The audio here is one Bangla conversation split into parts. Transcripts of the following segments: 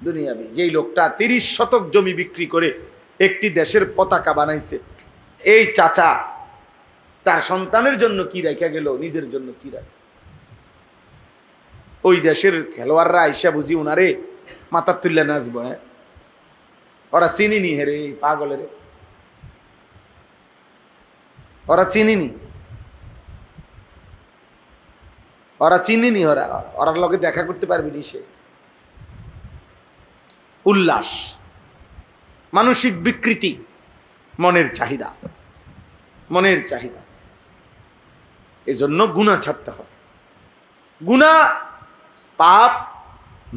দুনিয়াবি। যেই লোকটা 30 শতক জমি বিক্রি করে একটি দেশের পতাকা বানাইছে, এই চাচা তার সন্তানের জন্য কি রেখে গেল, নিজের জন্য কি রাখে? ওই দেশের খেলোয়াড়রা আইসা বুঝি উনারে মাথা তুললে নাচবো? হ্যাঁ, ওরা চিনিনি হেরে এই পাগলের, ওরা চিনিনি, ওরা চিনিনি, ওরা লগে দেখা করতে পারবি নি। সে উল্লাস, মানসিক বিকৃতি, মনের চাহিদা, মনের চাহিদা। এজন্য গুনাহ ছাড়তে হবে। গুনাহ, পাপ,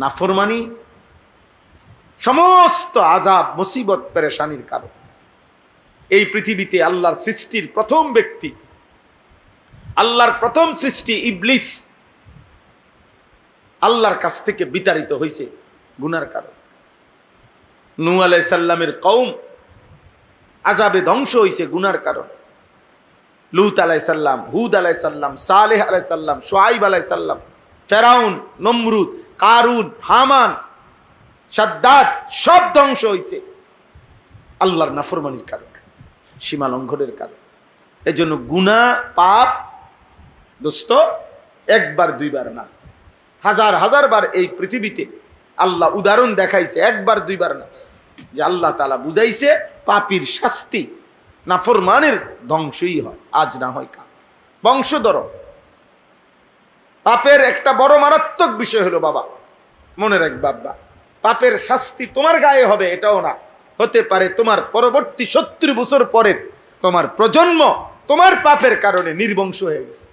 নাফরমানি সমস্ত আযাব, মুসিবত, পেরেশানির কারণ। এই পৃথিবীতে আল্লাহর সৃষ্টির প্রথম ব্যক্তি, আল্লাহর প্রথম সৃষ্টি ইবলিস আল্লাহর কাছ থেকে বিতাড়িত হয়েছে গুনার কারণ। নূহ আলাইহিস সালামের কওম আযাবে ধ্বংস হয়েছে গুনার কারণ। লূত আলাইহিস সালাম, হুদ আলাইহিস সালাম, সালেহ আলাইহিস সালাম, শুআয়ব আলাইহিস সালাম, ফেরাউন, নমরুদ, কারুন, হামান, শাদ্দাদ সব ধ্বংস হয়েছে আল্লাহর নাফরমানির কারণ, সীমা লঙ্ঘনের কারণ। এজন্য গুনাহ, পাপ দোস্ত একবার দুইবার না, হাজার হাজার বার এই পৃথিবীতে আল্লাহ উদাহরণ দেখাইছে, একবার দুইবার না, যে আল্লাহ তাআলা বুঝাইছে পাপীর শাস্তি, নাফরমানের ধ্বংসই হয়, আজ না হয় কাল। বংশধর পাপের একটা বড় মারাত্মক বিষয় হলো বাবা, মনে রাখ বাবা, পাপের শাস্তি তোমার গায়ে হবে এটাও না, হতে পারে তোমার পরবর্তী 70 বছর পরের তোমার প্রজন্ম তোমার পাপের কারণে নির্বংশ হয়ে গেছে,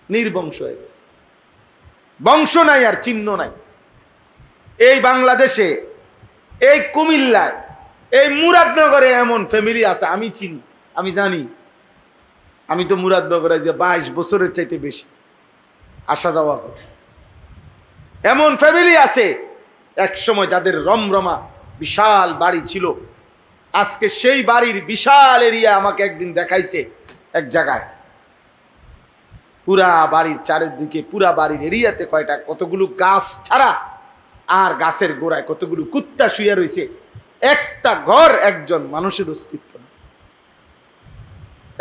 নির্বংশ হয়ে গেছে, বংশ নাই আর চিহ্ন নাই। এই বাংলাদেশে, এই কুমিল্লায়, এই মুরাদনগরে এমন ফ্যামিলি আছে, আমি চিনি, আমি জানি। আমি তো মুরাদনগরে যে 22 বছরের চাইতে বেশি আসা যাওয়া করে। এমন ফ্যামিলি আছে এক সময় যাদের রমরমা বিশাল বাড়ি ছিল, আজকে সেই বাড়ির বিশাল এরিয়া আমাকে একদিন দেখাইছে এক জায়গায়, পুরা বাড়ির চারিদিকে, পুরা বাড়ির এরিয়াতে কয়টা কতগুলো গাছ ছাড়া আর গাছের গোড়ায় কতগুলো কুত্তা শুয়ে রয়েছে, একটা ঘর, একজন মানুষের অস্তিত্ব নেই।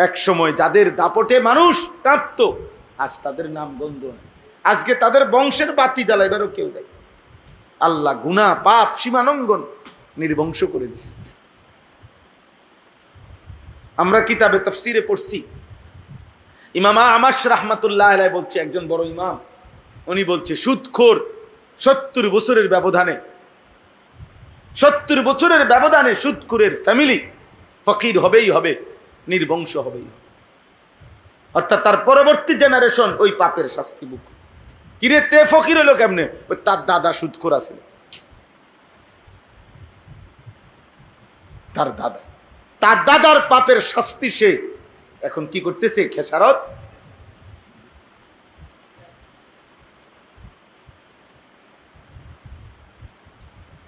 এক সময় যাদের দাপটে মানুষ কাঁদতো, আজ তাদের নাম গন্ধ নেই, আজকে তাদের বংশের বাতি জ্বালাইবারও কেউ নেই। আল্লাহ গুনাহ, পাপ, সীমালঙ্ঘন নির্বংশ করে দিছে। আমরা কিতাবে তাফসীরে পড়ছি, ইমাম আমাশ রাহমাতুল্লাহ আলাইহি বলছে, একজন বড় ইমাম, উনি বলছে সুদখোর 70 বছরের ব্যবধানে, 70 বছরের ব্যবধানে সুদখোরের ফ্যামিলি ফকির হবেই হবে, নির্বংশ হবেই হবে। অর্থাৎ তার পরবর্তী জেনারেশন ওই পাপের শাস্তি ভোগ। কিরে তে ফকির হলো কেমনে? ওই তার দাদা সুদখোর আছে, তার দাদা, তার দাদার পাপের শাস্তি সে এখন কি করতেছে? খেসারত।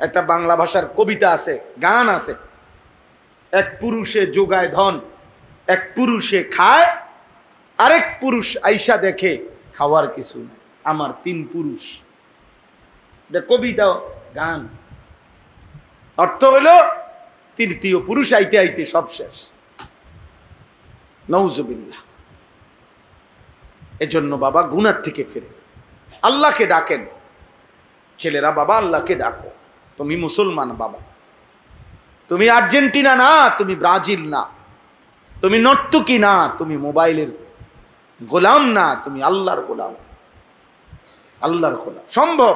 একটা বাংলা ভাষার কবিতা আছে, গান আছে, এক পুরুষে যোগায় ধন, এক পুরুষে খায়, আরেক পুরুষ আইসা দেখে খাওয়ার কিছু নাই, আমার 3 পুরুষ। কবিতা, গান, অর্থ হলো তৃতীয় পুরুষ আইতে আইতে সব শেষ। নাউজুবিল্লাহ। এজন্য বাবা গুনাহ থেকে ফিরে আল্লাহকে ডাকেন। ছেলেরা বাবা আল্লাহকে ডাকো। তুমি মুসলমান বাবা, তুমি আর্জেন্টিনা না, তুমি ব্রাজিল না, তুমি নর্তকী না, তুমি মোবাইলের গোলাম না, তুমি আল্লাহর গোলাম, আল্লাহর গোলাম। সম্ভব।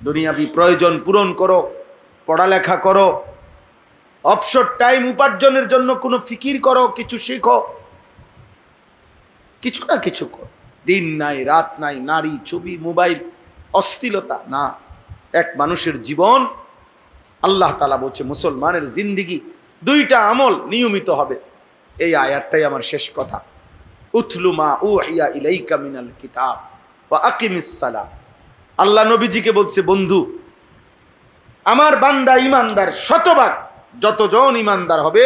দুনিয়াবি প্রয়োজন পূরণ করো, পড়ালেখা করো, অবসর টাইম উপার্জনের জন্য কোনো ফিকির করো, কিছু শিখো, কিছু না কিছু করো। দিন নাই রাত নাই, নারী, ছবি, মোবাইল, অস্থিরতা না। এক মানুষের জীবন, আল্লাহ তাআলা বলছে মুসলমানের জিন্দেগি 2টা আমল নিয়মিত হবে। এই আয়াতটাই আমার শেষ কথা। উতলু মা উহিয়া ইলাইকা মিনাল কিতাব ওয়া আকিমিস সালাহ। আল্লাহ নবীজিকে বলছে, বন্ধু আমার বান্দা ইমানদার, শতভাগ যতজন ইমানদার হবে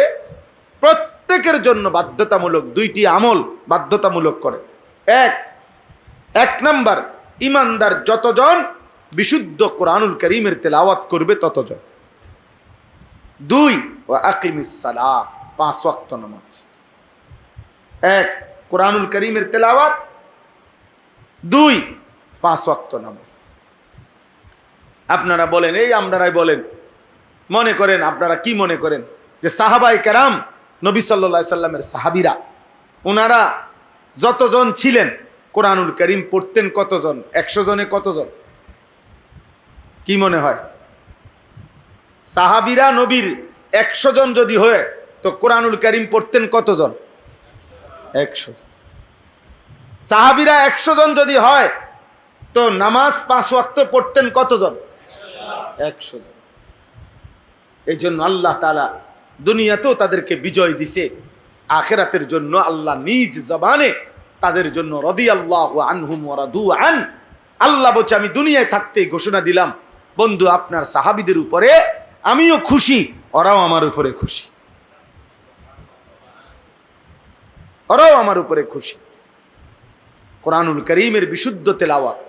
প্রত্যেকের জন্য বাধ্যতামূলক 2টি আমল বাধ্যতামূলক করে। এক নাম্বার, ইমানদার যতজন বিশুদ্ধ কোরআনুল কারীমের তেলাওয়াত করবে ততজন। 2 ওয়া আকিমিস সালাহ, 5 ওয়াক্ত নামাজ। 1 কোরআনুল কারীমের তেলাওয়াত, 2 5 ওয়াক্ত নামাজ। আপনারা বলেন, এই আপনারাই বলেন, মনে করেন, আপনারা কি মনে করেন যে সাহাবায়ে কেরাম, নবী সাল্লাল্লাহু আলাইহি সাল্লামের সাহাবীরা, ওনারা যতজন ছিলেন কোরআনুল কারীম পড়তেন কতজন? 100 জনে কতজন? কি মনে হয়? সাহাবীরা নবীর 100 জন যদি হয় তো কোরআনুল কারীম পড়তেন কতজন? 100 জন। সাহাবীরা 100 জন যদি হয় তো নামাজ 5 ওয়াক্ত পড়তেন কতজন? 100 জন। এই জন্য আল্লাহ তাআলা দুনিয়াতেও তাদেরকে বিজয় দিছে, আখিরাতের জন্য আল্লাহ নিজ জবানে তাদের জন্য রাদিয়াল্লাহু আনহুম ওয়া রাদু আন, আল্লাহ বলছে আমি দুনিয়ায় থাকতে ঘোষণা দিলাম, বন্ধু আপনার সাহাবীদের উপরে আমিও খুশি, ওরাও আমার উপরে খুশি, ওরাও আমার উপরে খুশি। কোরআনুল কারীমের বিশুদ্ধ তেলাওয়াত,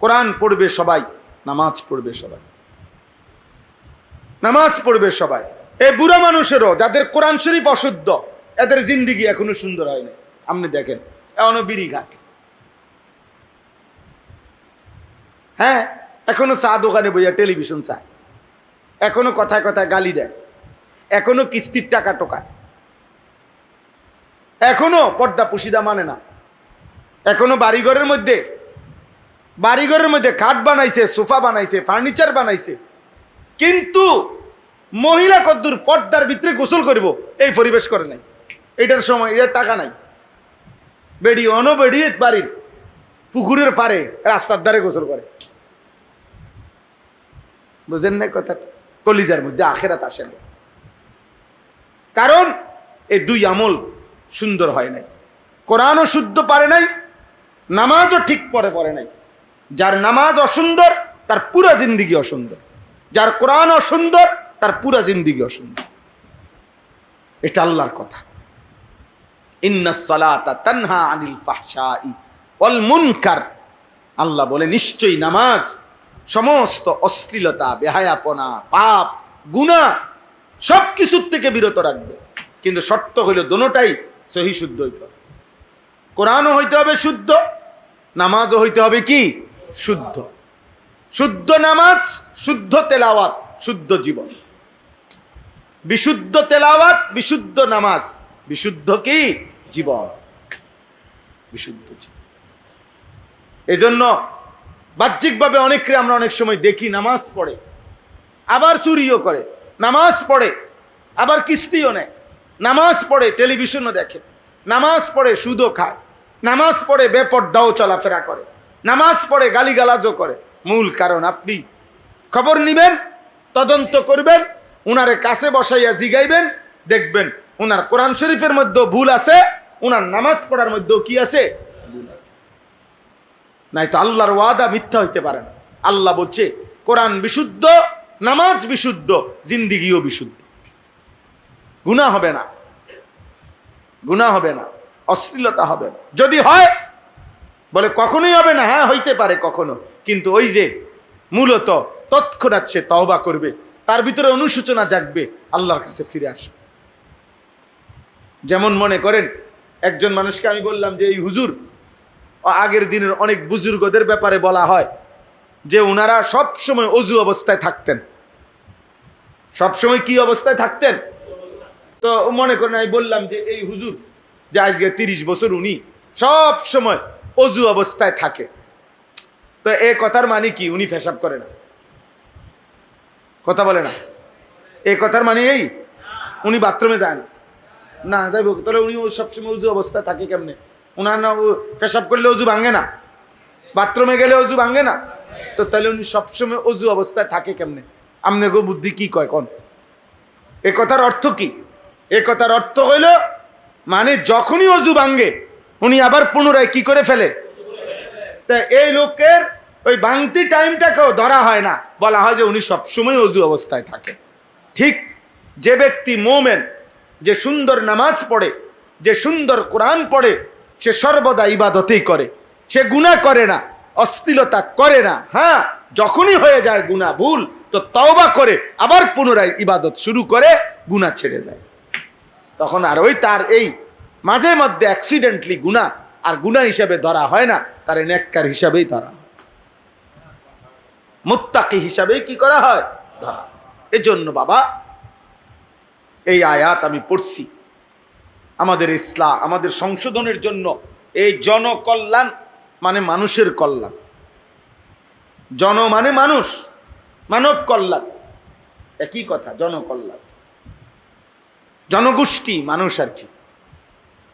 কোরআন পড়বে সবাই, নামাজ পড়বে সবাই, নামাজ পড়বে সবাই। এই বুড়া মানুষেরও যাদের কোরআন শরীফ অশুদ্ধ, এদের জিন্দেগি এখনো সুন্দর হয় না। আপনি দেখেন এখনো বিড়ি খায়, হ্যাঁ, এখনো চা দোকানে বইয়া টেলিভিশন চায়, এখনো কথায় কথায় গালি দেয়, এখনো কিস্তির টাকা টোকায়, এখনো পর্দা পুশিদা মানে না, এখনো বাড়িঘরের মধ্যে খাট বানাইছে, সোফা বানাইছে, ফার্নিচার বানাইছে, কিন্তু মহিলা কদ্দুর পর্দার ভিতরে গোসল করব এই পরিবেশ করে নাই, এটার সময়, এটার টাকা নাই। বেড়ি বেড়ি বাড়ির পুকুরের পারে রাস্তার ধারে গোসল করে, বুঝেন না কথা? কলিজার মধ্যে আখিরাত আসে না, কারণ এই 2 আমল সুন্দর হয় নাই। কোরআনও শুদ্ধ পারে নাই, নামাজও ঠিক পড়ে নাই। যার নামাজ অসুন্দর তার পুরা জিন্দেগি অসুন্দর, যার কোরআন অসুন্দর তার পুরা জিন্দেগি অসুন্দর। এটা আল্লাহর কথা। ইন্নাস সালাতা তানহা আনিল ফাহশাই ওয়াল মুনকার, আল্লাহ বলে নিশ্চয়ই নামাজ সমস্ত অশ্লীলতা, বেহায়াপনা, পাপ, গুনাহ সবকিছুর থেকে বিরত রাখবে, কিন্তু শর্ত হইল দোনোটাই সহি শুদ্ধ হইতে হবে। কোরআনও হইতে হবে শুদ্ধ, নামাজও হইতে হবে কি? শুদ্ধ। শুদ্ধ নামাজ, শুদ্ধ তেলাওয়াত, শুদ্ধ জীবন। বিশুদ্ধ তেলাওয়াত, বিশুদ্ধ নামাজ, বিশুদ্ধ কি? জীবন, বিশুদ্ধ জীবন। এজন্য বাহ্যিকভাবে অনেকরে আমরা অনেক সময় দেখি নামাজ পড়ে, আবার চুরিও করে, নামাজ পড়ে আবার কিস্তিও নেয়, নামাজ পড়ে টেলিভিশনও দেখে, নামাজ পড়ে সুদও খায়, নামাজ পড়ে বেপর্দাও চলাফেরা করে, নামাজ পড়ে গালিগালাজও করে। মূল কারণ আপনি খবর নিবেন, তদন্ত করবেন, উনারে কাছে বসাইয়া জিগাইবেন, দেখবেন উনার কোরআন শরীফের মধ্যেও ভুল আছে, উনার নামাজ পড়ার মধ্যেও কি আছে? ভুল আছে। নাই তো আল্লাহর ওয়াদা মিথ্যা হইতে পারে না। আল্লাহ বলছে কোরআন বিশুদ্ধ, নামাজ বিশুদ্ধ, জিন্দিগিও বিশুদ্ধ, গুনাহ হবে না, গুনাহ হবে না, অশ্লীলতা হবে না। যদি হয় বলে কখনোই হবে না, হ্যাঁ হইতে পারে কখনো, কিন্তু ওই যে মূলত তৎক্ষণাৎ সে তওবা করবে, তার ভিতরে অনুশোচনা জাগবে, আল্লাহর কাছে ফিরে আসবে। যেমন মনে করেন একজন মানুষকে আমি বললাম যে এই হুজুর, আগের দিনের অনেক বুজুর্গদের ব্যাপারে বলা হয় যে ওনারা সব সময় অজু অবস্থায় থাকতেন। সব সময় কি অবস্থায় থাকতেন? তো মনে করেন আমি বললাম যে এই হুজুর যে আজকে 30 বছর উনি সব সময় অজু অবস্থায় থাকে, তো এই কথার মানে কি? উনি পেশাব করে না, কথা বলে না। এই কথার মানে এই উনি বাথরুমে যায় না, না যাইব, তাহলে উনি সবসময় উজু অবস্থায় থাকে কেমনে? উনার না পেশাব করলে অজু ভাঙে না, বাথরুমে গেলে অজু ভাঙে না, তো তাহলে উনি সবসময় অজু অবস্থায় থাকে কেমনে? আমনে গো বুদ্ধি কি কয় কোন? এ কথার অর্থ কি? এ কথার অর্থ হইল মানে যখনই অজু ভাঙে উনি আবার পুনরায় কি করে ফেলে। তা এই লোকের ওই ভাঙতি টাইমটাকেও ধরা হয় না, বলা হয় যে উনি সবসময় অজু অবস্থায় থাকে। ঠিক যে ব্যক্তি মোমেন, যে সুন্দর নামাজ পড়ে, যে সুন্দর কোরআন পড়ে, সে সর্বদা ইবাদতেই করে, সে গুনাহ করে না, অশ্লীলতা করে না, হ্যাঁ যখনই হয়ে যায় গুনাহ ভুল, তো তওবা করে আবার পুনরায় ইবাদত শুরু করে গুনাহ ছেড়ে দেয়। তখন আর ওই তার এই মাঝে মধ্যে অ্যাক্সিডেন্টলি গুনাহ আর গুনাহ হিসাবে ধরা হয় না, তার নেককার হিসাবেই ধরা হয়, মুত্তাকি হিসাবেই কি করা হয়, ধরা। এজন্য বাবা এই আয়াত আমি পড়ছি আমাদের ইসলাম, আমাদের সংশোধনের জন্য। এই জনকল্যাণ মানে মানুষের কল্যাণ, জন মানে মানুষ, মানব কল্যাণ একই কথা। জনকল্যাণ, জনগোষ্ঠী মানুষ আর কি।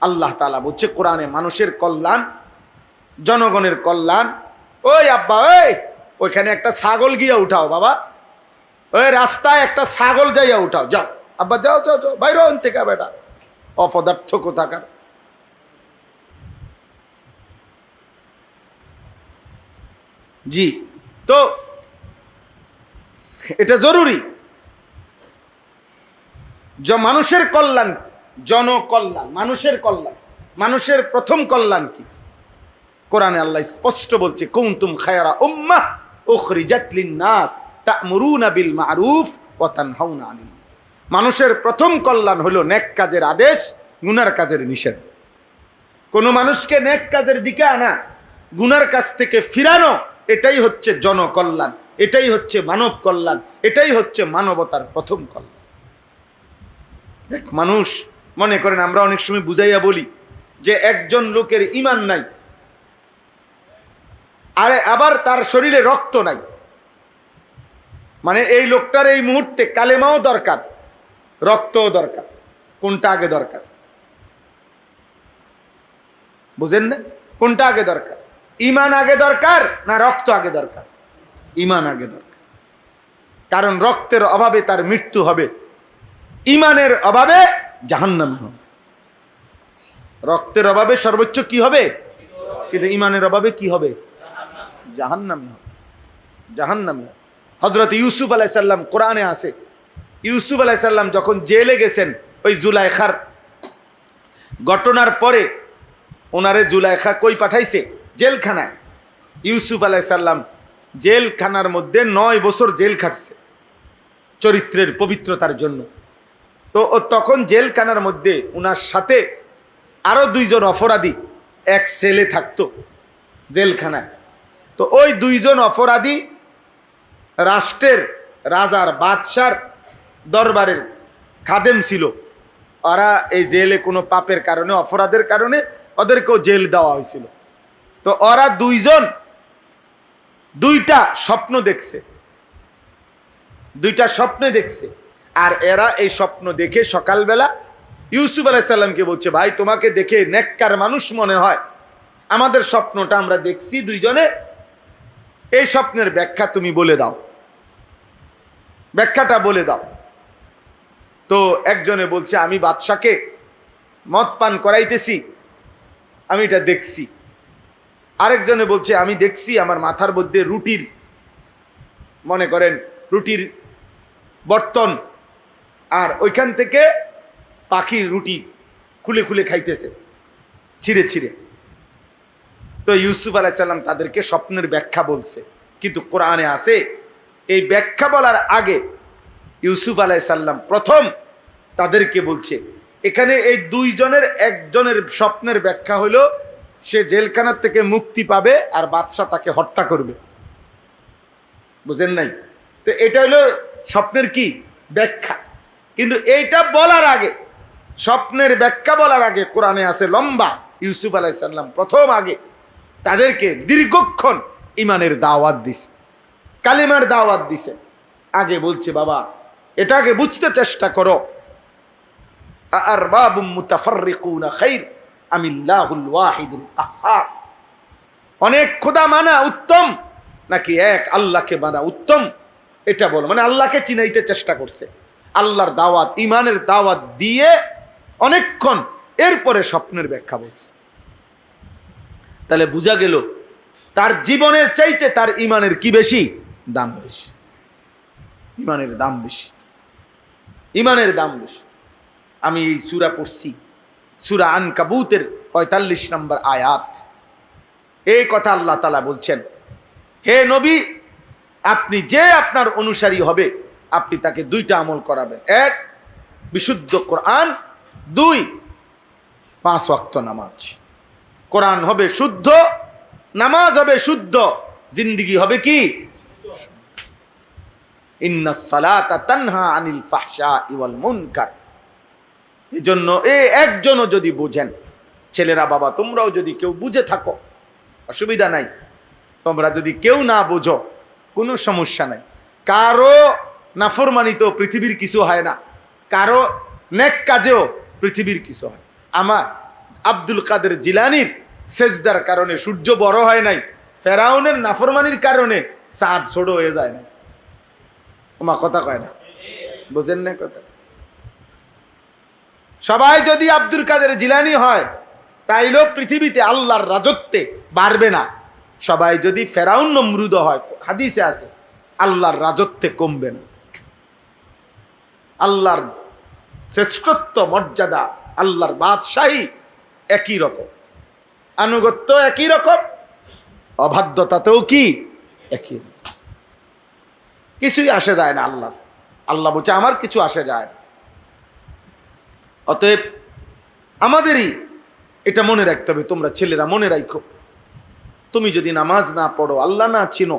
আল্লাহ তাআলা বলছে কোরআনে মানুষের কল্যাণ, জনগণের কল্যাণ। ওই আব্বা, ওইখানে একটা ছাগল গিয়া উঠাও বাবা, ওই রাস্তায় একটা ছাগল যাইয়া উঠাও, যাও আব্বা, যাও যাও যাও, বাইরে থেকে বেটা, অপদার্থ কোথাকার। জি, তো এটা জরুরি। মানুষের কল্যাণ, জনকল্যাণ, মানুষের কল্যাণ। মানুষের প্রথম কল্যাণ কি? কোরআনে আল্লাহ স্পষ্ট বলছে, কুনতুম খায়রা উম্মাহ উখরিজাত লিন-নাস তা'মুরুনা বিল মা'রুফ ওয়া তানহাউনা আনিল মুনকার। মানুষের প্রথম কল্যাণ হলো নেক কাজের আদেশ, গুনার কাজের নিষেধ। কোন মানুষকে নেক কাজের দিকে আনা, গুনার কাজ থেকে ফিরানো, এটাই হচ্ছে জনকল্যাণ, এটাই হচ্ছে মানব কল্যাণ, এটাই হচ্ছে মানবতার প্রথম কল্যাণ। এক মানুষ, মনে করেন আমরা অনেক সময় বুঝাইয়া বলি যে একজন লোকের ঈমান নাই, আরে আবার তার শরীরে রক্ত নাই, মানে এই লোকটার এই মুহূর্তে কালেমাও দরকার, রক্তও দরকার। কোনটা আগে দরকার? বুঝেন না? কোনটা আগে দরকার? ঈমান আগে দরকার না রক্ত আগে দরকার? ঈমান আগে দরকার। কারণ রক্তের অভাবে তার মৃত্যু হবে, ঈমানের অভাবে জাহান্নাম হবে। রক্তের অভাবে সর্বোচ্চ কি হবে, কিন্তু ঈমানের অভাবে কি হবে? জাহান্নাম হবে, জাহান্নাম হবে। হযরত ইউসুফ আলাইহিস সালাম, কোরআনে আছে, ইউসুফ আলাইহিস সালাম যখন জেলে গেছেন ওই জুলাইখার ঘটনার পরে, ওনারে জুলাইখা কই পাঠাইছে? জেলখানায়। ইউসুফ আলাইহিস সালাম জেলখানার মধ্যে 9 বছর জেল খাটছে চরিত্রের পবিত্রতার জন্য। তো তখন জেলখানার মধ্যে ওনার সাথে আরো 2 জন অপরাধী এক সেলে থাকতো জেলখানায়। তো ওই 2 জন অপরাধী রাষ্ট্রের, রাজার, বাদশার দরবারের খাদেম ছিল। ওরা এই জেলে কোনো পাপের কারণে, অপরাধের কারণে ওদেরকেও জেল দেওয়া হয়েছিল। তো ওরা 2 জন 2টা স্বপ্ন দেখছে, 2টা স্বপ্নে দেখছে। আর এরা এই স্বপ্ন দেখে সকালবেলা ইউসুফ আলাইহিস সালামকে বলছে, ভাই তোমাকে দেখে নেককার মানুষ মনে হয়, আমাদের স্বপ্নটা আমরা দেখছি 2 জনে, এই স্বপ্নের ব্যাখ্যা তুমি বলে দাও, ব্যাখ্যাটা বলে দাও। তো একজনে বলছে, আমি বাদশাকে মদ পান করাইতেছি, আমি এটা দেখছি। আরেকজনে বলছে, আমি দেখছি আমার মাথার মধ্যে রুটির, মনে করেন রুটির বর্তন, আর ওইখান থেকে পাখির রুটি খুলে খুলে খাইতেছে, ছিঁড়ে ছিঁড়ে। তো ইউসুফ আলাইহিস সালাম তাদেরকে স্বপ্নের ব্যাখ্যা বলছে, কিন্তু কোরআনে আছে এই ব্যাখ্যা বলার আগে ইউসুফ আলাইহিস সালাম প্রথম তাদেরকে বলছে, এখানে এই 2 জনের একজনের স্বপ্নের ব্যাখ্যা হলো সে জেলখানার থেকে মুক্তি পাবে আর বাদশা তাকে হত্যা করবে। বুঝেন নাই? তো এটা হলো স্বপ্নের কি ব্যাখ্যা। কিন্তু এইটা বলার আগে, স্বপ্নের ব্যাখ্যা বলার আগে কোরআনে আছে লম্বা, ইউসুফ আলাইহিস সালাম প্রথম আগে তাদেরকে দীর্ঘক্ষণ ঈমানের দাওয়াত দিছে, কালিমার দাওয়াত দিছে। আগে বলছে, বাবা এটাকে বুঝতে চেষ্টা করো, আরবাবুম মুতাফাররিকুনা খায়র আমিল্লাহুল ওয়াহিদুল কাহ্হার। অনেক খোদা মানা উত্তম নাকি এক আল্লাহকে মানা উত্তম, এটা বলো। মানে আল্লাহকে চিনাইতে চেষ্টা করছে, আল্লাহর দাওয়াত, ঈমানের দাওয়াত দিয়ে অনেকক্ষণ, এরপরে স্বপ্নের ব্যাখ্যা বলছে। তাহলে বোঝা গেল তার জীবনের চাইতে তার ঈমানের কি বেশি? দাম বেশি। ঈমানের দাম বেশি, ঈমানের দাম বেশি। আমি এই সূরা পড়ছি, সূরা আনকাবুতের 45 নম্বর আয়াত। এই কথা আল্লাহ তাআলা বলছেন, হে নবী আপনি যে আপনার অনুসারী হবে আপনি তাকে দুইটা আমল করাবেন, এক বিশুদ্ধ কোরআন, দুই 5 ওয়াক্ত নামাজ। কোরআন হবে শুদ্ধ, নামাজ হবে শুদ্ধ, জিন্দেগি হবে কি? ইন্নাস সালাতা তানহা আনিল ফাহশাই ওয়াল মুনকার। এজন্য একজনও যদি বুঝেন, ছেলেরা বাবা তোমরাও যদি কেউ বুঝে থাকো অসুবিধা নাই, তোমরা যদি কেউ না বুঝো কোনো সমস্যা নাই। কারো নাফরমানিতে পৃথিবীর কিছু হয় না, কারো নেক কাজেও পৃথিবীর কিছু হয়। আমার আব্দুল কাদের জিলানির সেজদার কারণে সূর্য বড় হয় নাই, ফেরাউনের নাফরমানির কারণে চাঁদ ছোট হয়ে যায় না। ওমা কথা কয় না, বুঝেন না কথা? সবাই যদি আব্দুল কাদের জিলানি হয় তাইলেও পৃথিবীতে আল্লাহর রাজত্বে বাড়বে না। সবাই যদি ফেরাউন নমরুদ হয়, হাদিসে আছে, আল্লাহর রাজত্বে কমবে না। আল্লাহর শ্রেষ্ঠত্ব, মর্যাদা, আল্লাহর বাদশাহী একই রকম, আনুগত্য একই রকম, অবাধ্যতাতেও কি একই রকম। কিছুই আসে যায় না আল্লাহর। আল্লাহ বলছে আমার কিছু আসে যায় না। অতএব আমাদেরই এটা মনে রাখতে হবে। তোমরা ছেলেরা মনে রাখো, তুমি যদি নামাজ না পড়ো, আল্লাহ না চিনো,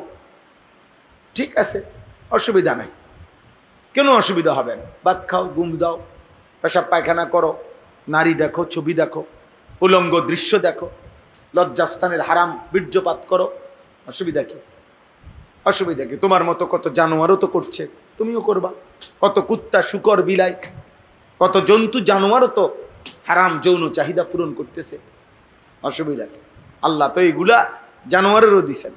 ঠিক আছে, অসুবিধা নাই, কেন অসুবিধা হবে না। ভাত খাও, ঘুম যাও, পেশাব পায়খানা করো, নারী দেখো, ছবি দেখো, উলঙ্গ দৃশ্য দেখো, লজ্জাস্থানের হারাম বীর্যপাত করো, অসুবিধা কি? অসুবিধা কি? তোমার মতো কত জানোয়ারও তো করছে, তুমিও করবা। কত কুত্তা, শুকর, বিলাই, কত জন্তু জানোয়ারও তো হারাম যৌন চাহিদা পূরণ করতেছে, অসুবিধা কি? আল্লাহ তো এইগুলা জানোয়ারেরও দিছেন,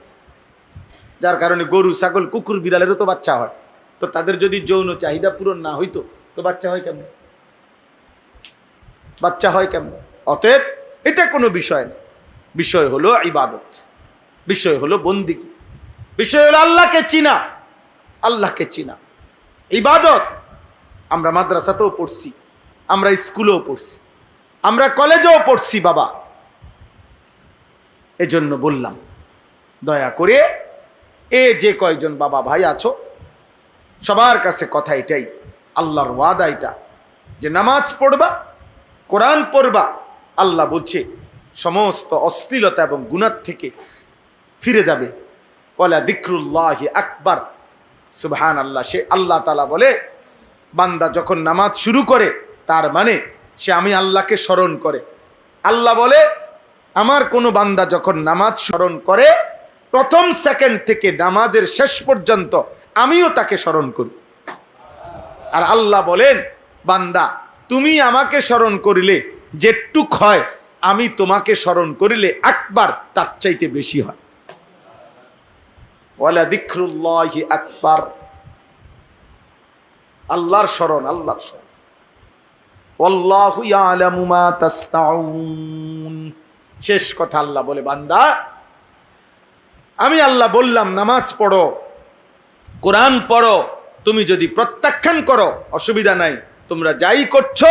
যার কারণে গরু, ছাগল, কুকুর, বিড়ালেরও তো বাচ্চা হয়। তো তাদের যদি যৌন চাহিদা পূরণ না হইতো তো বাচ্চা হয় কেমন? বাচ্চা হয় কেমন? অতএব এটা কোনো বিষয় না। বিষয় হলো ইবাদত, বিষয় হলো বন্দিগি, বিষয় হলো আল্লাহকে চিনা, আল্লাহকে চিনা। ইবাদত আমরা মাদ্রাসাতেও পড়ছি, আমরা স্কুলেও পড়ছি, আমরা কলেজেও পড়ছি বাবা। এজন্য বললাম, দয়া করে যে কয়জন বাবা ভাই আছো সবার কাছে কথা এটাই, আল্লাহর ওয়াদা এটা, যে নামাজ পড়বা, কোরআন পড়বা। আল্লাহ বলছে সমস্ত অশ্লীলতা এবং গুনাহ থেকে ফিরে যাবে। ওয়ালা যিকরুল্লাহি আকবার, সুবহানাল্লাহ। সে আল্লাহ তাআলা বলে বান্দা যখন নামাজ শুরু করে তার মানে সে আমি আল্লাহকে স্মরণ করে। আল্লাহ বলে আমার কোনো বান্দা যখন নামাজ স্মরণ করে, প্রথম সেকেন্ড থেকে নামাজের শেষ পর্যন্ত আমিও তাকে স্মরণ করি। আর আল্লাহ বলেন বান্দা তুমি আমাকে স্মরণ করিলে যেটুক হয়, আমি তোমাকে স্মরণ করিলে আকবার তার চাইতে বেশি হয়। ওয়ালা যিকরুল্লাহি আকবার, আল্লাহর স্মরণ, আল্লাহর স্মরণ। ওয়াল্লাহু ইয়ালামু মা তাসনাউন। শেষ কথা আল্লাহ বলে বান্দা আমি আল্লাহ বললাম নামাজ পড়ো, কোরআন পড়ো, তুমি যদি প্রত্যাখ্যান করো অসুবিধা নাই, তোমরা যাই করছো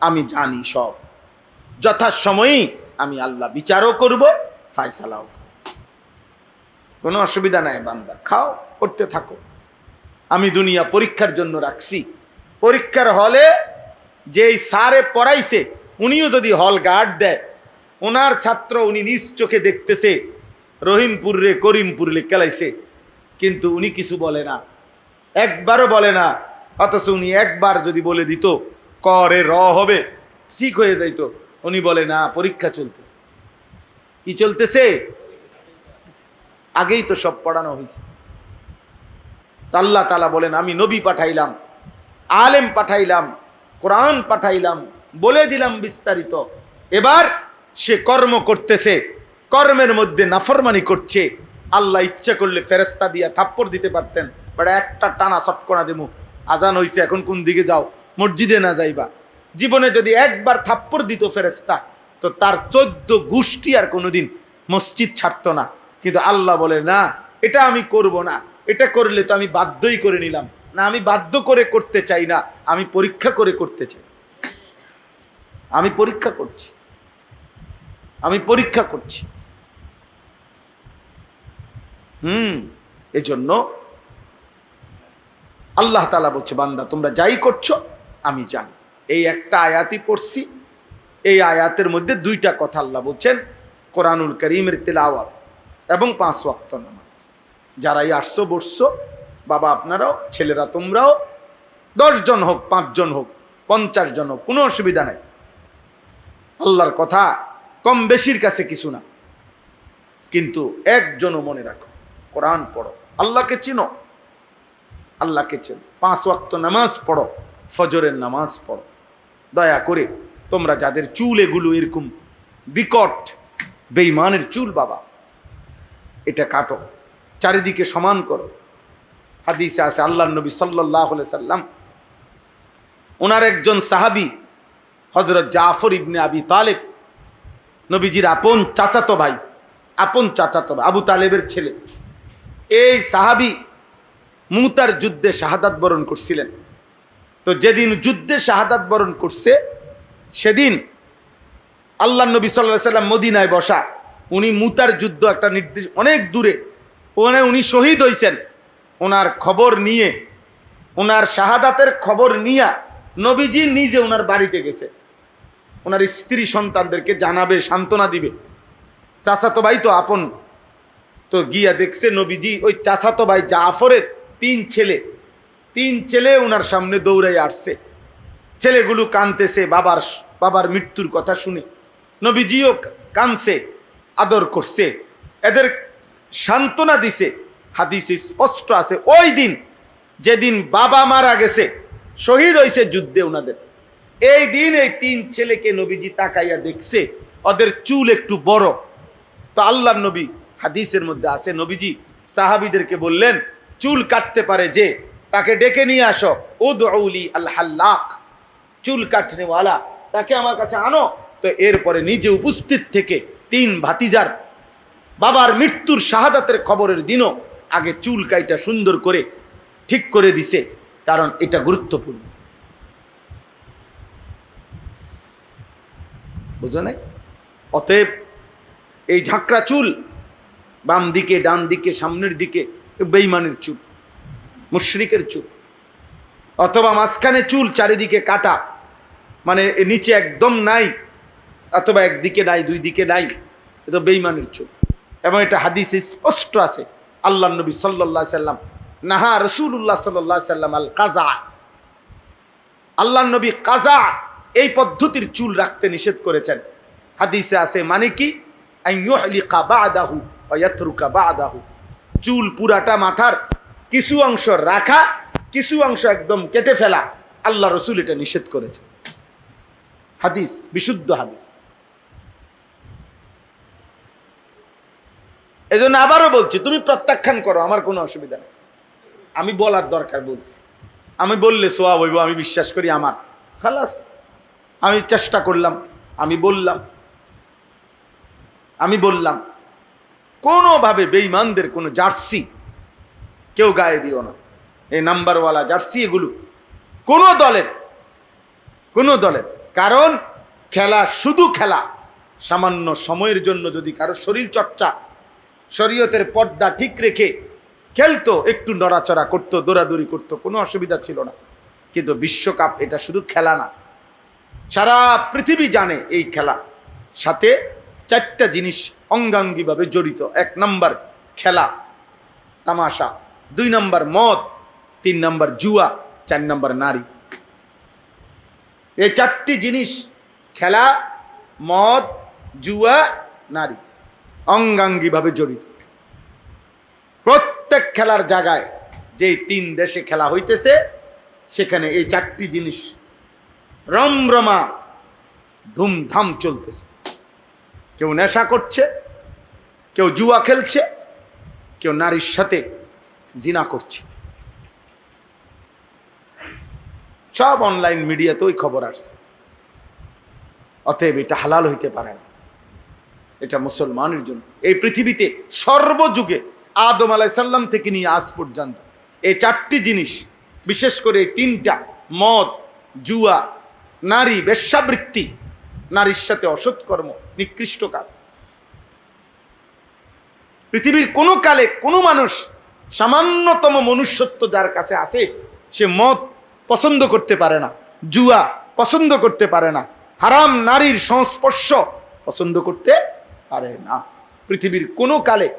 আমি জানি সব, যথাসময়েই আমি আল্লাহ বিচারও করব, ফায়সালাও করব, কোনো অসুবিধা নাই। বান্দা খাও, করতে থাকো। আমি দুনিয়া পরীক্ষার জন্য রাখছি। পরীক্ষার হলে যেই স্যারে পড়াইছে উনিও যদি হল গার্ড দেয়, ওনার ছাত্র উনি নিজ চোখে দেখতেছে রহিমপুর রে করিমপুর রে খেলাইছে, কিন্তু উনি কিছু বলে না, একবারও বলে না। অথচ উনি একবার যদি বলে দিত করে র হবে, ঠিক হয়ে যাইতো, উনি বলে না পরীক্ষা চলতেছে। কি চলতেছে? আগেই তো সব পড়ানো হয়েছে। আল্লাহ তাআলা বলেন আমি নবী পাঠাইলাম, আলেম পাঠাইলাম, কোরআন পাঠাইলাম, বলে দিলাম বিস্তারিত। এবার সে কর্ম করতেছে, কর্মের মধ্যে নাফরমানি করছে। আল্লাহ ইচ্ছা করলে ফেরেশতা দিয়া থাপ্পড় দিতে পারতেন, বাট একটা টানা চটকনা দেবো, আজান হইছে এখন কোন দিকে যাও, মসজিদে না যাইবা। জীবনে যদি একবার থাপ্পড় দিত ফেরেশতা, তো তার 14 গোষ্ঠী আর কোনোদিন মসজিদ ছাড়তো না। কিন্তু আল্লাহ বলে না, এটা আমি করব না, এটা করলে তো আমি বাধ্যই করে নিলাম না, আমি বাধ্য করে করতে চাই না, আমি পরীক্ষা করে করতে চাই। আমি পরীক্ষা করছি, আমি পরীক্ষা করছি। এজন্য আল্লাহ তাআলা বলছে, বান্দা তোমরা যাই করছো আমি জানি। এই একটা আয়াতই পড়ছি, এই আয়াতের মধ্যে দুইটা কথা আল্লাহ বলছেন, কোরআনুল কারীমের তিলাওয়াত এবং 5 ওয়াক্ত নামাজ। যারাই আসছো বসছো, বাবা আপনারাও, ছেলেরা তোমরাও, 10 জন হোক, 5 জন হোক, 50 জন হোক, কোনো অসুবিধা নাই। আল্লাহর কথা কম বেশির কাছে কিছু না, কিন্তু একজনও মনে রাখো, কোরআন পড়ো, আল্লাহকে চিনো, আল্লাহকে চিনো, 5 ওয়াক্ত নামাজ পড়ো, ফজরের নামাজ পড়ো। দয়া করে তোমরা যাদের চুল এগুলো এরকম বিকট বেঈমানের চুল বাবা, এটা কাটো, চারিদিকে সমান করো। হাদিসে আছে আল্লাহর নবী সাল্লাল্লাহু আলাইহি সাল্লাম, ওনার একজন সাহাবী হযরত জাফর ইবনে আবি তালেব, নবীজির আপন চাচাতো ভাই, আবু তালেবের ছেলে। এই সাহাবী মুতার যুদ্ধে শাহাদাত বরণ করছিলেন। তো যেদিন যুদ্ধে শাহাদাত বরণ করছে, সেদিন আল্লাহর নবী সাল্লাল্লাহু আলাইহি সাল্লাম মদিনায় বসা, উনি মুতার যুদ্ধ একটা নির্দিষ্ট অনেক দূরে, ওখানে উনি শহীদ হয়েছেন। ওনার খবর নিয়ে, ওনার শাহাদাতের খবর নিয়ে নবীজি নিজে ওনার বাড়িতে গেছে, ওনার স্ত্রী সন্তানদেরকে জানাবে, সান্ত্বনা দিবে। চাচাতো ভাই তো আপন, তো গিয়া দেখছে নবীজি ওই চাচাতো ভাই জাফরের 3 ছেলে ওনার সামনে দৌড়াই আসছে। ছেলেগুলো কাঁদতেছে বাবার মৃত্যুর কথা শুনে। নবীজিও কাঁদছে, আদর করছে, এদের সান্ত্বনা দিছে। হাদিসে স্পষ্ট আছে, ওই দিন যেদিন বাবা মারা গেছে, শহীদ হয়েছে যুদ্ধে ওনাদের, এই দিন এই 3 ছেলেকে নবীজি তাকাইয়া দেখছে, ওদের চুল একটু বড়। তো আল্লাহর নবী, হাদিসের মধ্যে আছে, নবীজি সাহাবীদেরকে বললেন, চুল কাটতে পারে যে, তাকে ডেকে নিয়ে আসো, উদউলি আল হাল্লাক, চুল কাটনেওয়ালা, তাকে আমার কাছে আনো। তো এরপরে নিজে উপস্থিত থেকে 3 ভাতিজার বাবার মৃত্যুর শাহাদাতের খবরের দিনও আগে চুল কাইটা সুন্দর করে ঠিক করে দিছে, কারণ এটা গুরুত্বপূর্ণ। বুঝো নাই? অতএব এই ঝাঁকড়া চুল, বাম দিকে, ডান দিকে, সামনের দিকে, বেঈমানের চুল, মুশরিকের চুল। অথবা মাঝখানে চুল, চারিদিকে কাটা, মানে নিচে একদম নাই, অথবা একদিকে নাই, 2 দিকে নাই, এটা বেঈমানের চুল। এবং এটা হাদিসে স্পষ্ট আছে, আল্লাহর নবী সাল্লাল্লাহু আলাইহি সাল্লাম, নাহা রাসূলুল্লাহ সাল্লাল্লাহু আলাইহি সাল্লাম আল কাযা, আল্লাহর নবী কাযা এই পদ্ধতির চুল রাখতে নিষেধ করেছেন। হাদিসে আছে, মানে কি, আইয়ুহলিকা বা'দাহু ওয়া ইয়াতরুকা বা'দাহু, চুল পুরাটা মাথার কিছু অংশ রাখা, কিছু অংশ একদম কেটে ফেলা, আল্লাহ রাসূল এটা নিষেধ করেছেন। হাদিস, বিশুদ্ধ হাদিস। এজন্য আবারও বলছি, তুমি প্রত্যাখ্যান করো, আমার কোনো অসুবিধা নেই, আমি বলার দরকার বলছি, আমি বললে সোয়াব হইব, আমি বিশ্বাস করি আমার, খালাস, আমি চেষ্টা করলাম, আমি বললাম কোনোভাবে বেঈমানদের কোনো জার্সি কেউ গায়ে দিও না, এই নাম্বারওয়ালা জার্সি, এগুলো কোনো দলের, কারণ খেলা শুধু খেলা, সামান্য সময়ের জন্য যদি কারো শরীর চর্চা, শরীয়তের পর্দা ঠিক রেখে খেলতো, একটু নড়াচড়া করতো, দৌড়াদৌড়ি করতো, কোনো অসুবিধা ছিল না। কিন্তু বিশ্বকাপ এটা শুধু খেলা না, সারা পৃথিবী জানে এই খেলা সাথে 4টা জিনিস অঙ্গাঙ্গিভাবে জড়িত। 1 নাম্বার খেলা, তামাশা, 2 নাম্বার মদ, 3 নাম্বার জুয়া, 4 নাম্বার নারী। এই 4টি জিনিস, খেলা, মদ, জুয়া, নারী, অঙ্গাঙ্গিভাবে জড়িত। প্রত্যেক খেলার জায়গায়, যেই 3 দেশে খেলা হইতেছে, সেখানে এই 4টি জিনিস রমরমা ধুমধাম চলতেছে। কেউ নেশা করছে, কেউ জুয়া খেলছে, কেউ নারীর সাথে জিনা করছে। সব অনলাইন মিডিয়াতে ওই খবর আসছে। অতএব এটা হালাল হইতে পারে না, এটা মুসলমানের জন্য এই পৃথিবীতে সর্বযুগে, আদম আলাইহিস সালাম থেকে নিয়ে আজ পর্যন্ত, এই 4টি জিনিস, বিশেষ করে এই 3টা, মদ, জুয়া, নারী, বেশ্যাবৃত্তি, নারীর সাথে অসৎ কর্ম, নিকৃষ্ট কাজ, পৃথিবীর কোনো কালে কোনো মানুষ সামান্যতম মনুষ্যত্ব যার কাছে আছে, সে মদ পছন্দ করতে পারে না, জুয়া পছন্দ করতে পারে না, হারাম নারীর সংস্পর্শ পছন্দ করতে পারে না। পৃথিবীর কোনো কালে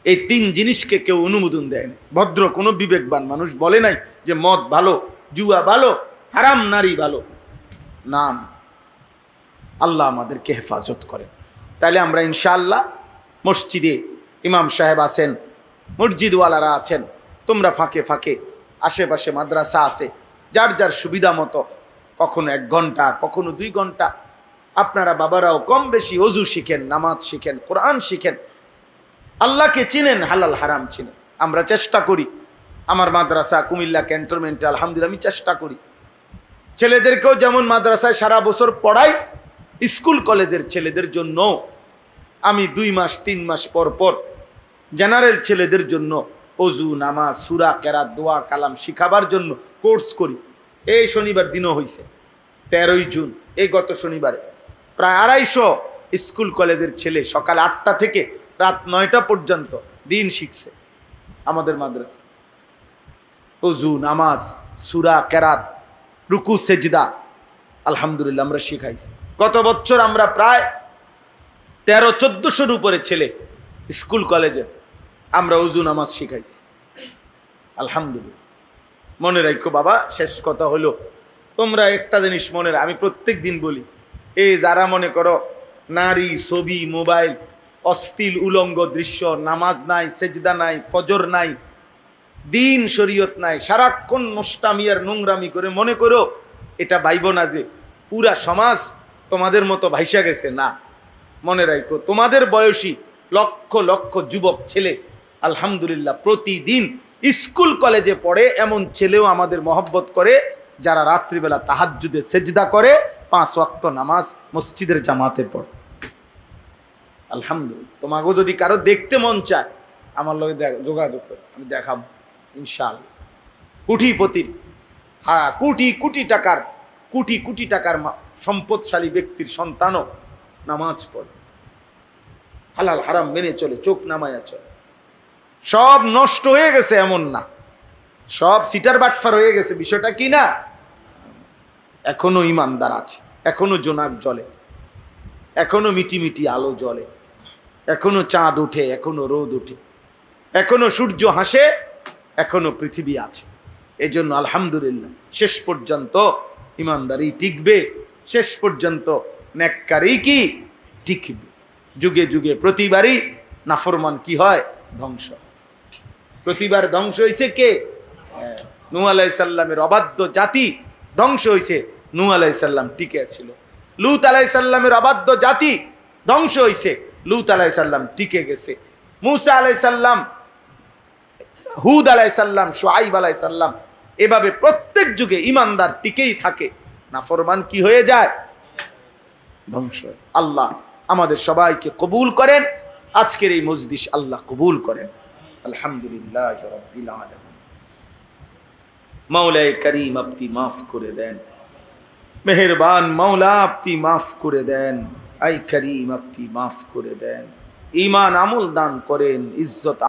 এই তিন জিনিসকে কেউ অনুমোদন দেয় না। ভদ্র কোনো বিবেকবান মানুষ বলে নাই যে মদ ভালো, জুয়া ভালো, হারাম নারী ভালো। না, আল্লাহ আমাদেরকে হেফাজত করেন। তাইলে আমরা ইনশাআল্লাহ মসজিদে ইমাম সাহেব আছেন, মসজিদওয়ালারা আছেন, তোমরা ফাঁকে ফাঁকে আশেপাশে মাদ্রাসা আছে, যার যার সুবিধা মতো কখনো 1 ঘন্টা, কখনো 2 ঘন্টা আপনারা বাবারাও কম বেশি ওযু শিখেন, নামাজ শিখেন, কোরআন শিখেন, আল্লাহকে চিনেন, হালাল হারাম চিনেন। আমরা চেষ্টা করি, আমার মাদ্রাসা কুমিল্লা ক্যান্টনমেন্টে আলহামদুলিল্লাহ আমি চেষ্টা করি ছেলেদেরকেও যেমন মাদ্রাসায় সারা বছর পড়াই, স্কুল কলেজের ছেলেদের জন্য আমি 2 মাস 3 মাস পর পর জেনারেল ছেলেদের জন্য ওযু, নামাজ, সূরা, কেরাত, দোয়া, কালাম শিখাবার জন্য কোর্স করি। এই শনিবার দিনও হয়েছে 13ই জুন, এই গত শনিবারে প্রায় 250 স্কুল কলেজের ছেলে সকাল 8টা থেকে রাত 9টা পর্যন্ত দিন শিখছে আমাদের মাদ্রাসা। ওযু, নামাজ, সূরা, কেরাত, রুকু, সেজদা আলহামদুলিল্লাহ আমরা শিখাইছি। গত বছর আমরা প্রায় 1300-1400-র উপরে ছেলে স্কুল কলেজে আমরা ওযু নামাজ শিখাইছি আলহামদুলিল্লাহ। মনে রাখো বাবা, শেষ কথা হলো তোমরা একটা জিনিস মনে আমি প্রত্যেক দিন বলি, এই যারা মনে করো নারী, ছবি, মোবাইল, অশ্লীল উলঙ্গ দৃশ্য, নামাজ নাই, সেজদা নাই, ফজর নাই, দিন শরীয়ত নাই, সারাক্ষণ নষ্টামি আর নোংরামি করে মনে করো এটা ভাইব না যে পুরা সমাজ তোমাদের মতো ভাইসা গেছে। না, মনে রাখো তোমাদের বয়সী লক্ষ লক্ষ যুবক ছেলে আলহামদুলিল্লাহ প্রতিদিন স্কুল কলেজে পড়ে। এমন ছেলেও আমাদের মহব্বত করে যারা রাত্রিবেলা তাহাজ্জুদে সেজদা করে, 5 ওয়াক্ত নামাজ মসজিদের জামাতে পড়ে আলহামদুলিল্লাহ। তোমাকেও যদি কারো দেখতে মন চায় আমার লগে যোগাযোগ করে, আমি দেখাবো ইনশাআল্লাহ। কোটিপতির, হ্যাঁ কোটি কোটি টাকার সম্পদশালী ব্যক্তির সন্তানও নামাজ পড়ে, হালাল হারাম মেনে চলে, চোখ নামায়া চলে। সব নষ্ট হয়ে গেছে এমন না, সব সিটার বাটফার হয়ে গেছে বিষয়টা কি না, এখনো ইমানদার আছে, এখনো জোনাক জ্বলে, এখনো মিটি মিটি আলো জ্বলে, এখনো চাঁদ ওঠে, এখনো রোদ ওঠে, এখনো সূর্য হাসে, এখনো পৃথিবী আছে। এই জন্য আলহামদুলিল্লাহ শেষ পর্যন্ত ইমানদারি টিকবে, শেষ পর্যন্ত নেককারী কি টিকবে। যুগে যুগে প্রতিবারই নাফরমান কি হয়, ধ্বংস। প্রতিবার ধ্বংস হয়েছে কে? নূহ আলাইহিস সালামের অবাধ্য জাতি ধ্বংস হয়েছে, নূহ আলাইহিস সালাম টিকে ছিল। লূত আলাইহিস সালামের অবাধ্য জাতি ধ্বংস হয়েছে, লূত আলাইহিস সালাম টিকে গেছে। মূসা আলাইহিস সালাম, হুদ আলাইহিস সালাম, শুআইব আলাইহিস সালাম, এভাবে প্রত্যেক যুগে ইমানদার টিকেই থাকে, নাফরমান কি হয়ে যায়, ধ্বংস। আল্লাহ আমাদের সবাইকে কবুল করেন, আজকের এই মজলিস আল্লাহ কবুল করেন। আলহামদুলিল্লাহ রাব্বিল আলামিন। মাওলায়ে কারীম আপনি মাফ করে দেন, মেহেরবান মাওলা আপনি মাফ করে দেন, আই করিম আপনি মাফ করে দেন, ঈমান আমল দান করেন, ইজ্জত